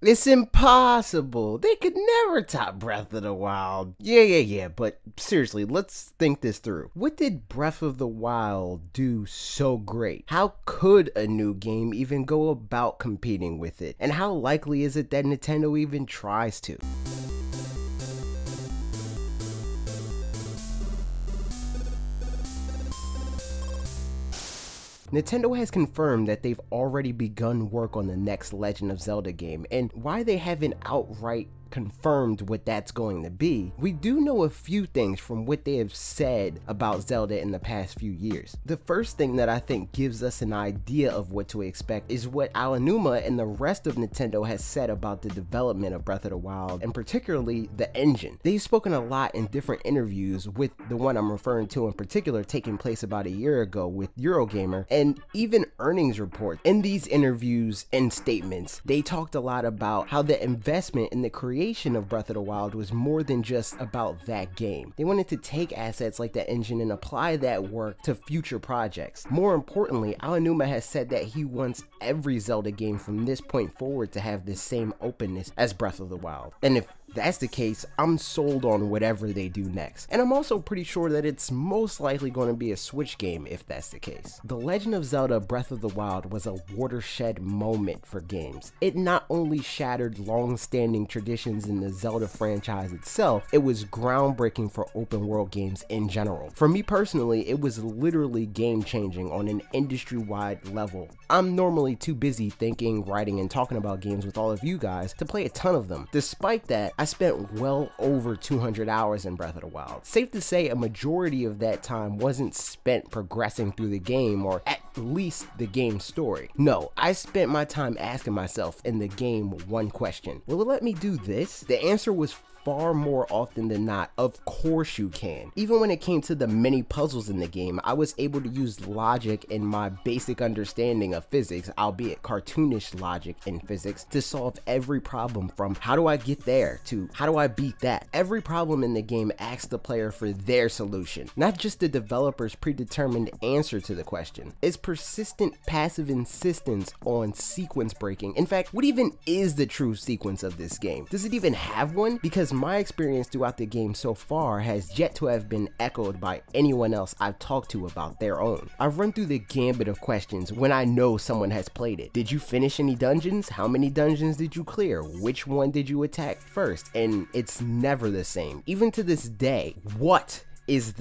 It's impossible. They could never top Breath of the Wild. Yeah, but seriously, let's think this through. What did Breath of the Wild do so great? How could a new game even go about competing with it? And how likely is it that Nintendo even tries to? Nintendo has confirmed that they've already begun work on the next Legend of Zelda game, and why they haven't outright confirmed what that's going to be, we do know a few things from what they have said about Zelda in the past few years. The first thing that I think gives us an idea of what to expect is what Aonuma and the rest of Nintendo has said about the development of Breath of the Wild, and particularly the engine. They've spoken a lot in different interviews, with the one I'm referring to in particular taking place about a year ago with Eurogamer, and even earnings reports. In these interviews and statements, they talked a lot about how the investment in the creation of Breath of the Wild was more than just about that game. They wanted to take assets like the engine and apply that work to future projects. More importantly, Aonuma has said that he wants every Zelda game from this point forward to have the same openness as Breath of the Wild. And if that's the case, I'm sold on whatever they do next. And I'm also pretty sure that it's most likely going to be a Switch game if that's the case. The Legend of Zelda Breath of the Wild was a watershed moment for games. It not only shattered long-standing traditions in the Zelda franchise itself, it was groundbreaking for open world games in general. For me personally, it was literally game-changing on an industry-wide level. I'm normally too busy thinking, writing, and talking about games with all of you guys to play a ton of them. Despite that, I spent well over 200 hours in Breath of the Wild. Safe to say a majority of that time wasn't spent progressing through the game, or at least the game's story. No, I spent my time asking myself in the game one question: will it let me do this? The answer was far more often than not, of course you can. Even when it came to the many puzzles in the game, I was able to use logic and my basic understanding of physics, albeit cartoonish logic in physics, to solve every problem, from how do I get there to how do I beat that. Every problem in the game asks the player for their solution, not just the developer's predetermined answer to the question. It's persistent passive insistence on sequence breaking. In fact, what even is the true sequence of this game? Does it even have one? Because my experience throughout the game so far has yet to have been echoed by anyone else I've talked to about their own. I've run through the gambit of questions when I know someone has played it. Did you finish any dungeons? How many dungeons did you clear? Which one did you attack first? And it's never the same. Even to this day, what is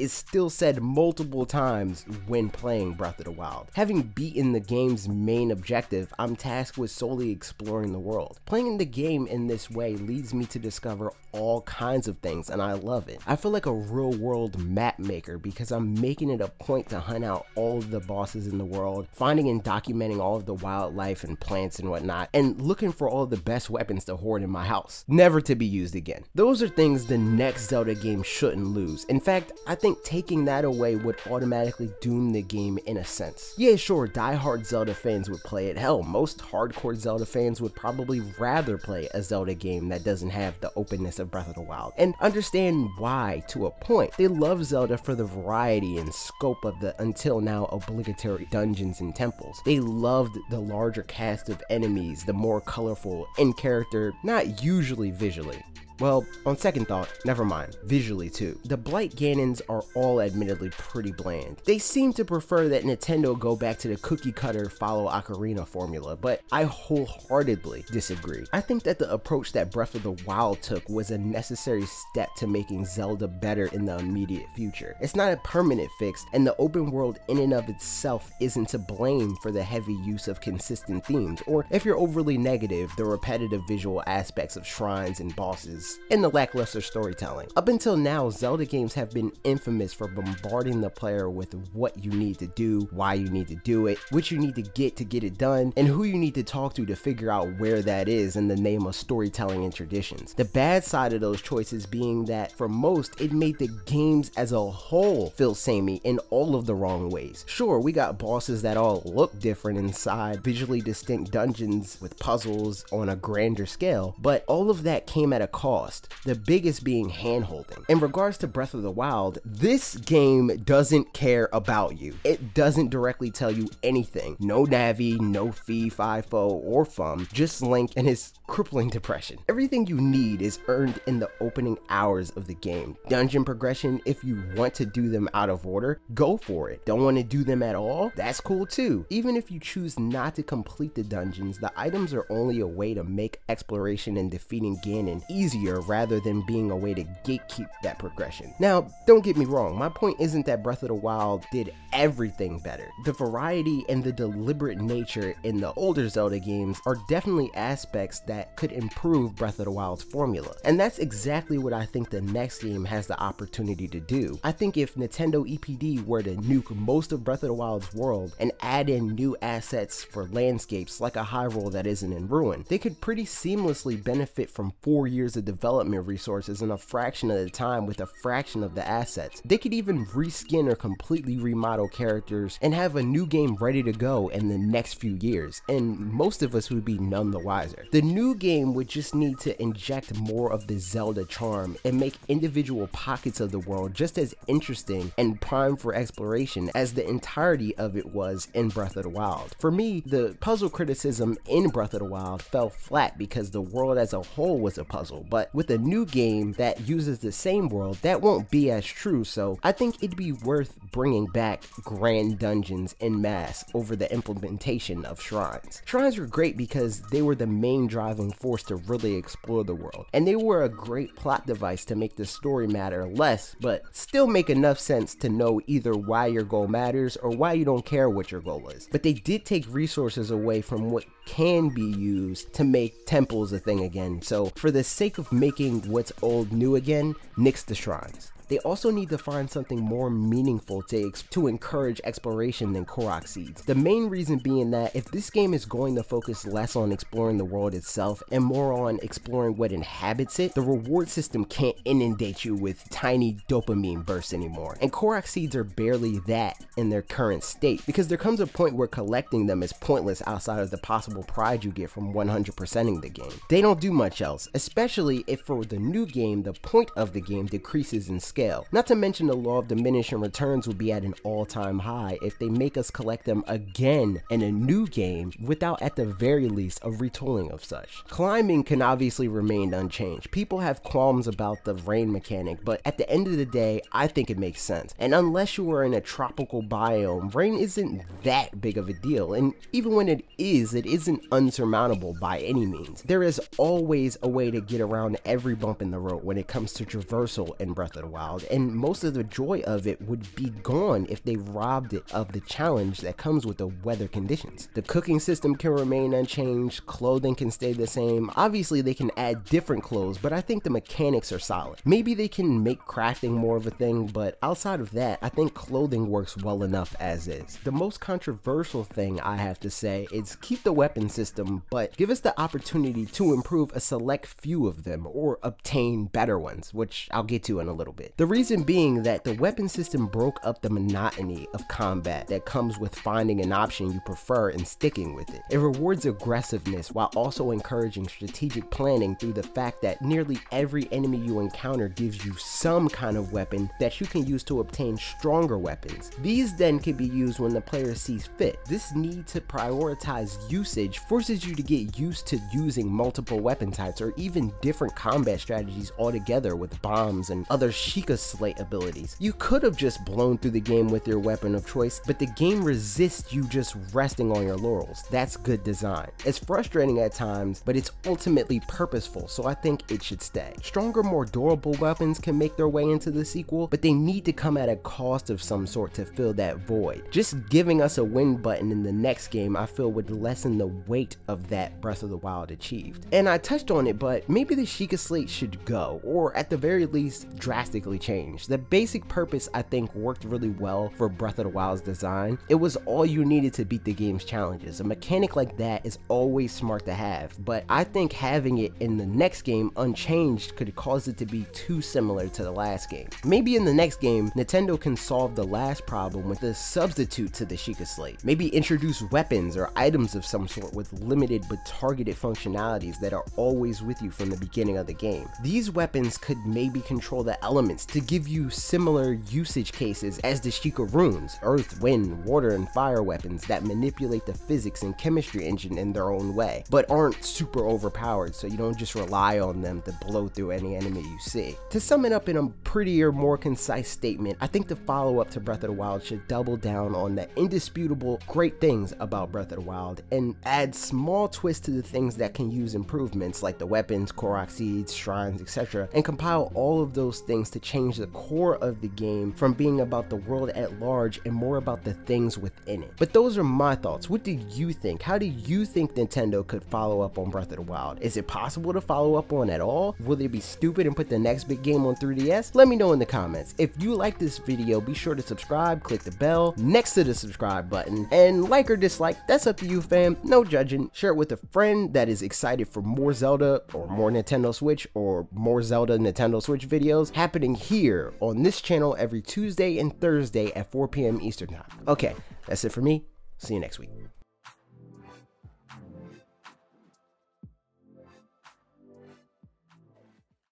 still said multiple times when playing Breath of the Wild. Having beaten the game's main objective, I'm tasked with solely exploring the world. Playing the game in this way leads me to discover all kinds of things, and I love it. I feel like a real world map maker because I'm making it a point to hunt out all of the bosses in the world, finding and documenting all of the wildlife and plants and whatnot, and looking for all of the best weapons to hoard in my house, never to be used again. Those are things the next Zelda game shouldn't lose. In fact, I think taking that away would automatically doom the game in a sense. Yeah, sure, die-hard Zelda fans would play it. Hell, most hardcore Zelda fans would probably rather play a Zelda game that doesn't have the openness of Breath of the Wild, and understand why to a point. They love Zelda for the variety and scope of the until now obligatory dungeons and temples. They loved the larger cast of enemies, the more colorful in character, not usually visually. Well, on second thought, never mind, visually too. The Blight Ganons are all admittedly pretty bland. They seem to prefer that Nintendo go back to the cookie cutter follow Ocarina formula, but I wholeheartedly disagree. I think that the approach that Breath of the Wild took was a necessary step to making Zelda better in the immediate future. It's not a permanent fix, and the open world in and of itself isn't to blame for the heavy use of consistent themes, or if you're overly negative, the repetitive visual aspects of shrines and bosses, and the lackluster storytelling. Up until now, Zelda games have been infamous for bombarding the player with what you need to do, why you need to do it, what you need to get it done, and who you need to talk to figure out where that is in the name of storytelling and traditions. The bad side of those choices being that, for most, it made the games as a whole feel samey in all of the wrong ways. Sure, we got bosses that all look different inside visually distinct dungeons with puzzles on a grander scale, but all of that came at a cost. lost, the biggest being hand-holding. In regards to Breath of the Wild, this game doesn't care about you. It doesn't directly tell you anything. No Navi, no Fee, Fi-Fo, or Fum, just Link and his crippling depression. Everything you need is earned in the opening hours of the game. Dungeon progression, if you want to do them out of order, go for it. Don't want to do them at all? That's cool too. Even if you choose not to complete the dungeons, the items are only a way to make exploration and defeating Ganon easier rather than being a way to gatekeep that progression. Now, don't get me wrong, my point isn't that Breath of the Wild did everything better. The variety and the deliberate nature in the older Zelda games are definitely aspects that could improve Breath of the Wild's formula. And that's exactly what I think the next game has the opportunity to do. I think if Nintendo EPD were to nuke most of Breath of the Wild's world and add in new assets for landscapes like a Hyrule that isn't in ruin, they could pretty seamlessly benefit from 4 years of development resources in a fraction of the time with a fraction of the assets. They could even reskin or completely remodel characters and have a new game ready to go in the next few years, and most of us would be none the wiser. The new game would just need to inject more of the Zelda charm and make individual pockets of the world just as interesting and prime for exploration as the entirety of it was in Breath of the Wild. For me, the puzzle criticism in Breath of the Wild fell flat because the world as a whole was a puzzle, but with a new game that uses the same world, that won't be as true, so I think it'd be worth bringing back grand dungeons en masse over the implementation of shrines. Shrines were great because they were the main driving force to really explore the world, and they were a great plot device to make the story matter less, but still make enough sense to know either why your goal matters or why you don't care what your goal is. But they did take resources away from what can be used to make temples a thing again, so for the sake of making what's old new again, nix the shrines. They also need to find something more meaningful to encourage exploration than Korok seeds. The main reason being that if this game is going to focus less on exploring the world itself and more on exploring what inhabits it, the reward system can't inundate you with tiny dopamine bursts anymore. And Korok seeds are barely that in their current state, because there comes a point where collecting them is pointless outside of the possible pride you get from 100%ing the game. They don't do much else, especially if for the new game the point of the game decreases in scale. Not to mention the law of diminishing returns will be at an all-time high if they make us collect them again in a new game without at the very least a retooling of such. Climbing can obviously remain unchanged. People have qualms about the rain mechanic, but at the end of the day, I think it makes sense. And unless you are in a tropical biome, rain isn't that big of a deal, and even when it isn't unsurmountable by any means. There is always a way to get around every bump in the road when it comes to traversal in Breath of the Wild, and most of the joy of it would be gone if they robbed it of the challenge that comes with the weather conditions. The cooking system can remain unchanged, clothing can stay the same. Obviously they can add different clothes, but I think the mechanics are solid. Maybe they can make crafting more of a thing, but outside of that, I think clothing works well enough as is. The most controversial thing I have to say is keep the weapon system, but give us the opportunity to improve a select few of them or obtain better ones, which I'll get to in a little bit. The reason being that the weapon system broke up the monotony of combat that comes with finding an option you prefer and sticking with it. It rewards aggressiveness while also encouraging strategic planning through the fact that nearly every enemy you encounter gives you some kind of weapon that you can use to obtain stronger weapons. These then can be used when the player sees fit. This need to prioritize usage forces you to get used to using multiple weapon types or even different combat strategies altogether with bombs and other Sheikah Slate abilities. You could have just blown through the game with your weapon of choice, but the game resists you just resting on your laurels. That's good design. It's frustrating at times, but it's ultimately purposeful, so I think it should stay. Stronger, more durable weapons can make their way into the sequel, but they need to come at a cost of some sort to fill that void. Just giving us a win button in the next game I feel would lessen the weight of that Breath of the Wild achieved. And I touched on it, but maybe the Sheikah Slate should go, or at the very least drastically drastically changed. The basic purpose I think worked really well for Breath of the Wild's design. It was all you needed to beat the game's challenges. A mechanic like that is always smart to have, but I think having it in the next game unchanged could cause it to be too similar to the last game. Maybe in the next game, Nintendo can solve the last problem with a substitute to the Sheikah Slate. Maybe introduce weapons or items of some sort with limited but targeted functionalities that are always with you from the beginning of the game. These weapons could maybe control the elements to give you similar usage cases as the Sheikah runes, earth, wind, water, and fire weapons that manipulate the physics and chemistry engine in their own way, but aren't super overpowered, so you don't just rely on them to blow through any enemy you see. To sum it up in a prettier, more concise statement, I think the follow-up to Breath of the Wild should double down on the indisputable great things about Breath of the Wild and add small twists to the things that can use improvements like the weapons, Korok seeds, shrines, etc., and compile all of those things to change the core of the game from being about the world at large and more about the things within it. But those are my thoughts. What do you think? How do you think Nintendo could follow up on Breath of the Wild? Is it possible to follow up on at all? Will they be stupid and put the next big game on 3DS? Let me know in the comments. If you like this video, be sure to subscribe, click the bell next to the subscribe button, and like or dislike, that's up to you fam, no judging. Share it with a friend that is excited for more Zelda or more Nintendo Switch or more Zelda Nintendo Switch videos happening here on this channel every Tuesday and Thursday at 4 p.m. Eastern Time. Okay, that's it for me. See you next week.